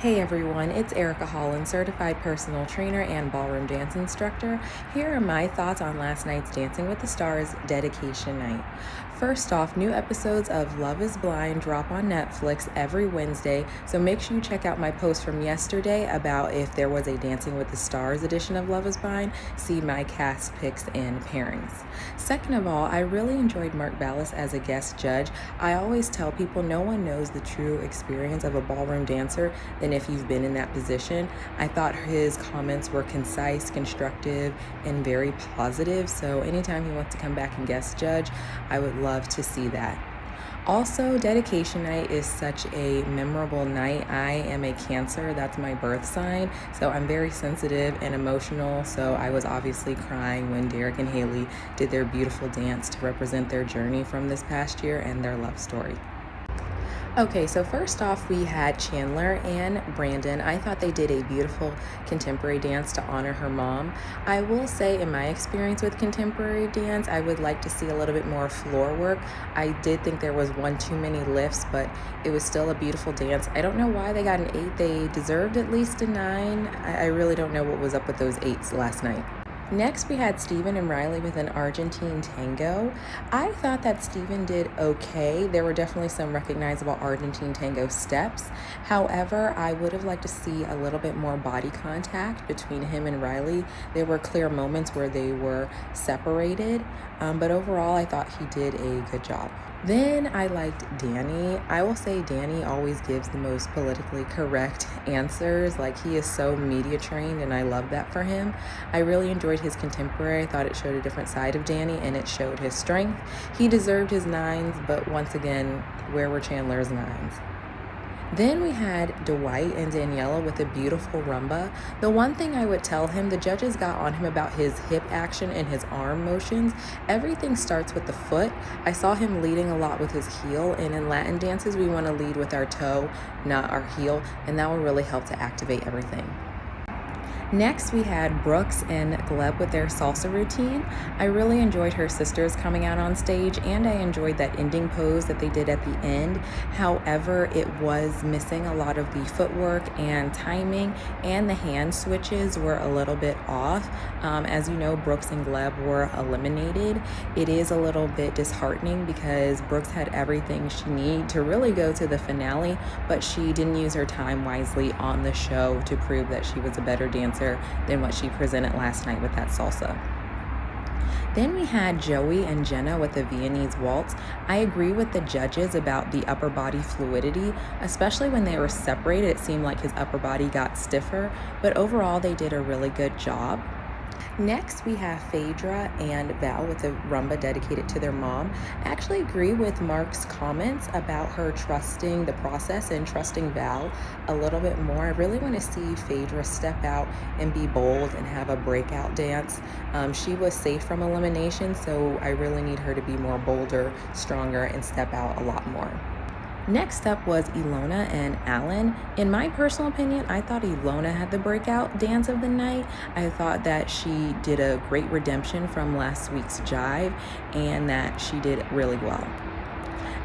Hey everyone, it's Erica Holland, certified personal trainer and ballroom dance instructor. Here are my thoughts on last night's Dancing with the Stars dedication night. First off, new episodes of Love is Blind drop on Netflix every Wednesday, so make sure you check out my post from yesterday about if there was a Dancing with the Stars edition of Love is Blind. See my cast picks and pairings. Second of all, I really enjoyed Mark Ballas as a guest judge. I always tell people no one knows the true experience of a ballroom dancer than if you've been in that position. I thought his comments were concise, constructive, and very positive. So anytime he wants to come back and guest judge, I would love to see that. Also, dedication night is such a memorable night. I am a Cancer, that's my birth sign, so I'm very sensitive and emotional. So I was obviously crying when Derek and Haley did their beautiful dance to represent their journey from this past year and their love story. Okay, so first off, we had Chandler and Brandon. I thought they did a beautiful contemporary dance to honor her mom. I will say, in my experience with contemporary dance, I would like to see a little bit more floor work. I did think there was one too many lifts, but it was still a beautiful dance. I don't know why they got an 8. They deserved at least a 9. I really don't know what was up with those 8s last night. Next, we had Steven and Riley with an Argentine tango. I thought that Steven did okay. There were definitely some recognizable Argentine tango steps. However, I would have liked to see a little bit more body contact between him and Riley. There were clear moments where they were separated, but overall, I thought he did a good job. Then I liked Danny. I will say Danny always gives the most politically correct answers. Like, he is so media trained, and I love that for him. I really enjoyed his contemporary. I thought it showed a different side of Danny, and it showed his strength. He deserved his 9s, but once again, where were Chandler's 9s? Then we had Dwight and Daniela with a beautiful rumba. The one thing I would tell him, the judges got on him about his hip action and his arm motions. Everything starts with the foot. I saw him leading a lot with his heel, and in Latin dances, we want to lead with our toe, not our heel, and that will really help to activate everything. Next, we had Brooks and Gleb with their salsa routine. I really enjoyed her sisters coming out on stage, and I enjoyed that ending pose that they did at the end. However, it was missing a lot of the footwork and timing, and the hand switches were a little bit off. As you know, Brooks and Gleb were eliminated. It is a little bit disheartening because Brooks had everything she needed to really go to the finale, but she didn't use her time wisely on the show to prove that she was a better dancer than what she presented last night with that salsa. Then we had Joey and Jenna with the Viennese waltz. I agree with the judges about the upper body fluidity, especially when they were separated. It seemed like his upper body got stiffer, but overall they did a really good job. Next, we have Phaedra and Val with a rumba dedicated to their mom. I actually agree with Mark's comments about her trusting the process and trusting Val a little bit more. I really want to see Phaedra step out and be bold and have a breakout dance. She was safe from elimination, so I really need her to be more bolder, stronger, and step out a lot more. Next up was Ilona and Alan. In my personal opinion, I thought Ilona had the breakout dance of the night. I thought that she did a great redemption from last week's jive and that she did really well.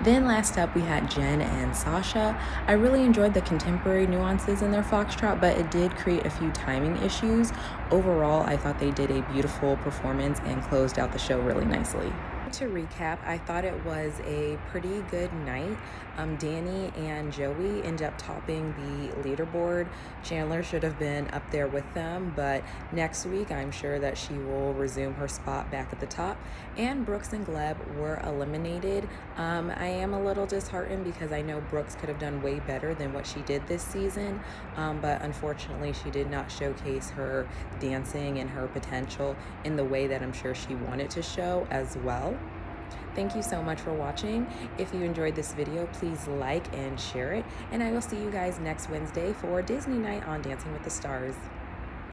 Then last up, we had Jen and Sasha. I really enjoyed the contemporary nuances in their foxtrot, but it did create a few timing issues. Overall, I thought they did a beautiful performance and closed out the show really nicely. To recap, I thought it was a pretty good night. Danny and Joey end up topping the leaderboard. Chandler should have been up there with them, but next week I'm sure that she will resume her spot back at the top. And Brooks and Gleb were eliminated. I am a little disheartened because I know Brooks could have done way better than what she did this season, but unfortunately she did not showcase her dancing and her potential in the way that I'm sure she wanted to show as well. Thank you so much for watching. If you enjoyed this video, please like and share it, and I will see you guys next Wednesday for Disney Night on Dancing with the Stars.